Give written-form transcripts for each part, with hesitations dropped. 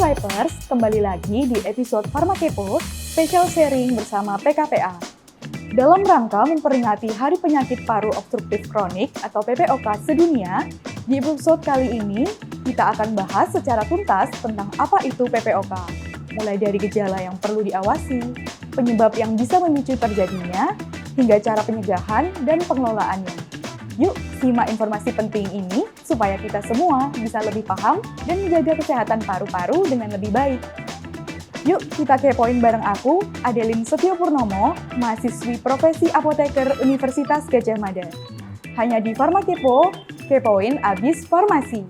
Swipers, kembali lagi di episode Pharmakepo, special sharing bersama PKPA. Dalam rangka memperingati Hari Penyakit Paru Obstruktif Kronik atau PPOK sedunia, di episode kali ini kita akan bahas secara tuntas tentang apa itu PPOK, mulai dari gejala yang perlu diawasi, penyebab yang bisa memicu terjadinya, hingga cara pencegahan dan pengelolaannya. Yuk, simak informasi penting ini supaya kita semua bisa lebih paham dan menjaga kesehatan paru-paru dengan lebih baik. Yuk, kita kepoin bareng aku, Adeline Setiopurnomo, mahasiswi profesi apoteker Universitas Gadjah Mada. Hanya di Pharmakepo, kepoin abis farmasi.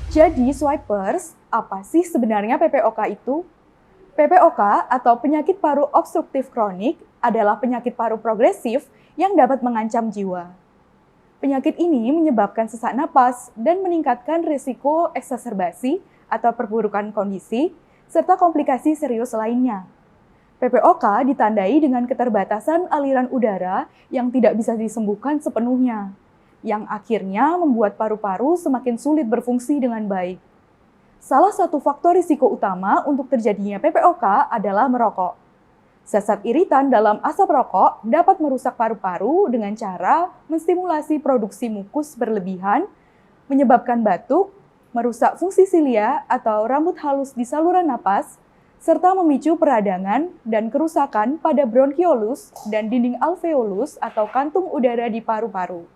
Jadi, Swipers, apa sih sebenarnya PPOK itu? PPOK atau penyakit paru obstruktif kronik adalah penyakit paru progresif yang dapat mengancam jiwa. Penyakit ini menyebabkan sesak napas dan meningkatkan risiko eksaserbasi atau perburukan kondisi, serta komplikasi serius lainnya. PPOK ditandai dengan keterbatasan aliran udara yang tidak bisa disembuhkan sepenuhnya, yang akhirnya membuat paru-paru semakin sulit berfungsi dengan baik. Salah satu faktor risiko utama untuk terjadinya PPOK adalah merokok. Zat-zat iritan dalam asap rokok dapat merusak paru-paru dengan cara menstimulasi produksi mukus berlebihan, menyebabkan batuk, merusak fungsi silia atau rambut halus di saluran napas, serta memicu peradangan dan kerusakan pada bronkiolus dan dinding alveolus atau kantung udara di paru-paru.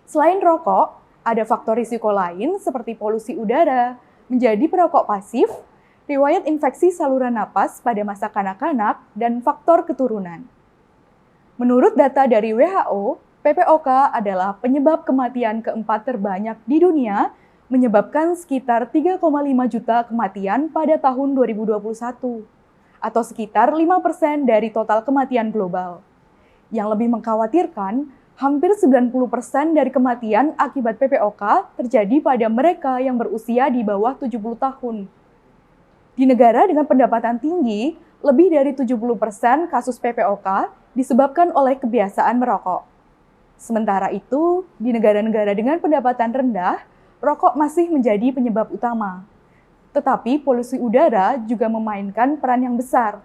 Selain rokok, ada faktor risiko lain seperti polusi udara, menjadi perokok pasif, riwayat infeksi saluran napas pada masa kanak-kanak, dan faktor keturunan. Menurut data dari WHO, PPOK adalah penyebab kematian keempat terbanyak di dunia, menyebabkan sekitar 3,5 juta kematian pada tahun 2021, atau sekitar 5% dari total kematian global. Yang lebih mengkhawatirkan, hampir 90% dari kematian akibat PPOK terjadi pada mereka yang berusia di bawah 70 tahun. Di negara dengan pendapatan tinggi, lebih dari 70% kasus PPOK disebabkan oleh kebiasaan merokok. Sementara itu, di negara-negara dengan pendapatan rendah, rokok masih menjadi penyebab utama. Tetapi polusi udara juga memainkan peran yang besar,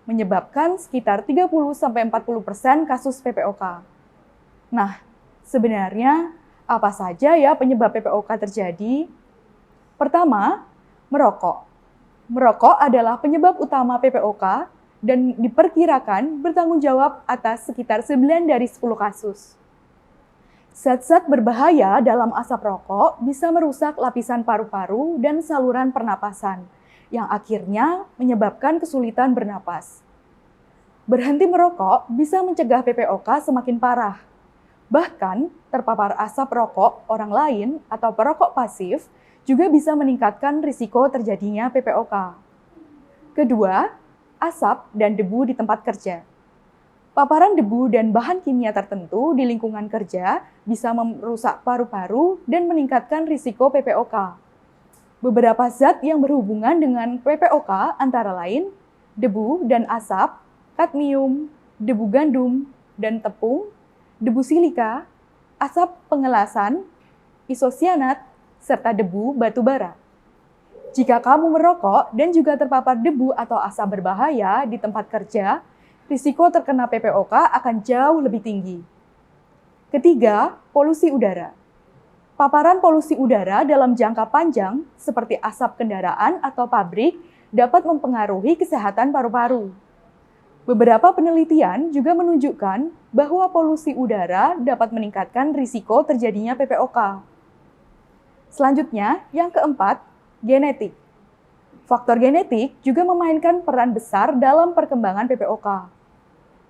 menyebabkan sekitar 30-40% kasus PPOK. Nah, sebenarnya apa saja ya penyebab PPOK terjadi? Pertama, merokok. Merokok adalah penyebab utama PPOK dan diperkirakan bertanggung jawab atas sekitar 9 dari 10 kasus. Zat-zat berbahaya dalam asap rokok bisa merusak lapisan paru-paru dan saluran pernapasan, yang akhirnya menyebabkan kesulitan bernapas. Berhenti merokok bisa mencegah PPOK semakin parah. Bahkan, terpapar asap rokok orang lain atau perokok pasif juga bisa meningkatkan risiko terjadinya PPOK. Kedua, asap dan debu di tempat kerja. Paparan debu dan bahan kimia tertentu di lingkungan kerja bisa merusak paru-paru dan meningkatkan risiko PPOK. Beberapa zat yang berhubungan dengan PPOK antara lain debu dan asap, kadmium, debu gandum dan tepung, debu silika, asap pengelasan, isosianat, serta debu batu bara. Jika kamu merokok dan juga terpapar debu atau asap berbahaya di tempat kerja, risiko terkena PPOK akan jauh lebih tinggi. Ketiga, polusi udara. Paparan polusi udara dalam jangka panjang, seperti asap kendaraan atau pabrik, dapat mempengaruhi kesehatan paru-paru. Beberapa penelitian juga menunjukkan bahwa polusi udara dapat meningkatkan risiko terjadinya PPOK. Selanjutnya, yang keempat, genetik. Faktor genetik juga memainkan peran besar dalam perkembangan PPOK.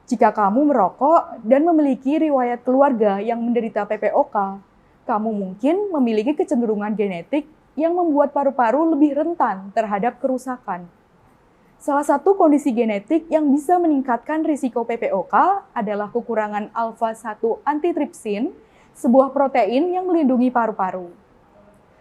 Jika kamu merokok dan memiliki riwayat keluarga yang menderita PPOK, kamu mungkin memiliki kecenderungan genetik yang membuat paru-paru lebih rentan terhadap kerusakan. Salah satu kondisi genetik yang bisa meningkatkan risiko PPOK adalah kekurangan alfa-1 antitripsin, sebuah protein yang melindungi paru-paru.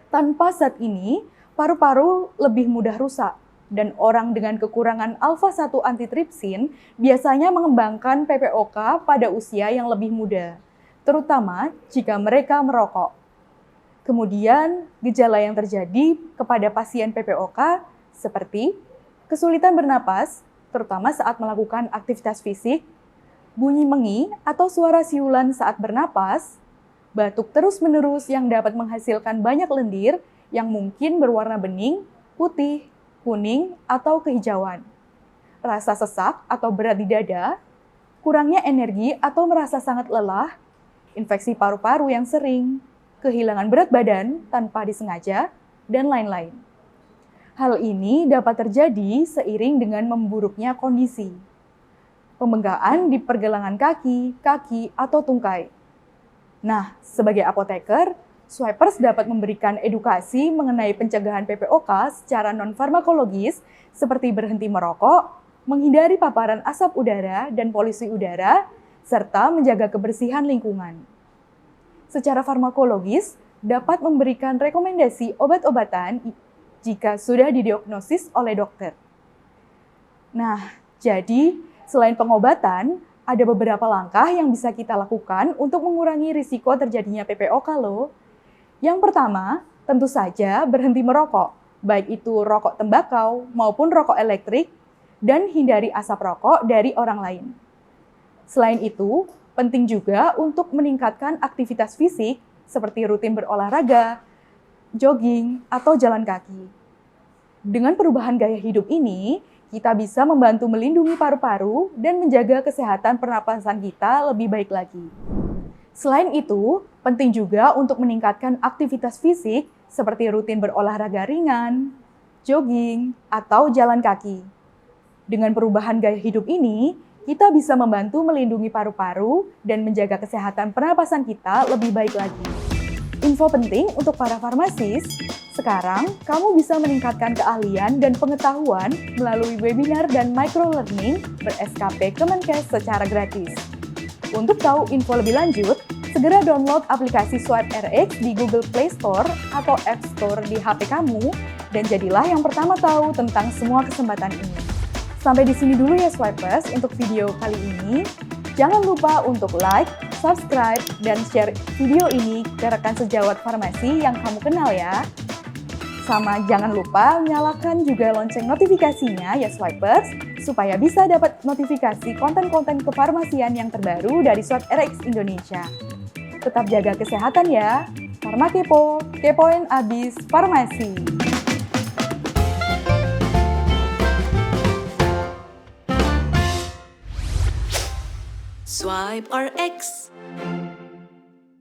Tanpa zat ini, paru-paru lebih mudah rusak, dan orang dengan kekurangan alfa-1 antitripsin biasanya mengembangkan PPOK pada usia yang lebih muda. terutama jika mereka merokok. Kemudian, gejala yang terjadi kepada pasien PPOK seperti kesulitan bernapas, terutama saat melakukan aktivitas fisik, bunyi mengi atau suara siulan saat bernapas, batuk terus-menerus yang dapat menghasilkan banyak lendir yang mungkin berwarna bening, putih, kuning, atau kehijauan, rasa sesak atau berat di dada, kurangnya energi atau merasa sangat lelah, infeksi paru-paru yang sering, kehilangan berat badan tanpa disengaja, dan lain-lain. Hal ini dapat terjadi seiring dengan memburuknya kondisi. Pembengkakan di pergelangan kaki, atau tungkai. Nah, sebagai apoteker, Swipers dapat memberikan edukasi mengenai pencegahan PPOK secara non-farmakologis seperti berhenti merokok, menghindari paparan asap udara dan polusi udara, serta menjaga kebersihan lingkungan. Secara farmakologis, dapat memberikan rekomendasi obat-obatan jika sudah didiagnosis oleh dokter. Nah, jadi selain pengobatan, ada beberapa langkah yang bisa kita lakukan untuk mengurangi risiko terjadinya PPOK loh. Yang pertama, tentu saja berhenti merokok, baik itu rokok tembakau maupun rokok elektrik, dan hindari asap rokok dari orang lain. Selain itu, penting juga untuk meningkatkan aktivitas fisik seperti rutin berolahraga, jogging, atau jalan kaki. Dengan perubahan gaya hidup ini, kita bisa membantu melindungi paru-paru dan menjaga kesehatan pernapasan kita lebih baik lagi. Selain itu, penting juga untuk meningkatkan aktivitas fisik seperti rutin berolahraga ringan, jogging, atau jalan kaki. Dengan perubahan gaya hidup ini, kita bisa membantu melindungi paru-paru dan menjaga kesehatan pernapasan kita lebih baik lagi. Info penting untuk para farmasis, sekarang kamu bisa meningkatkan keahlian dan pengetahuan melalui webinar dan microlearning ber-SKP Kemenkes secara gratis. Untuk tahu info lebih lanjut, segera download aplikasi SwipeRx di Google Play Store atau App Store di HP kamu dan jadilah yang pertama tahu tentang semua kesempatan ini. Sampai di sini dulu ya Swipers untuk video kali ini. Jangan lupa untuk like, subscribe, dan share video ini ke rekan sejawat farmasi yang kamu kenal ya. Sama jangan lupa nyalakan juga lonceng notifikasinya ya Swipers, supaya bisa dapat notifikasi konten-konten kefarmasian yang terbaru dari SwipeRx Indonesia. Tetap jaga kesehatan ya. Farma Kepo, kepoin abis farmasi. Swipe RX.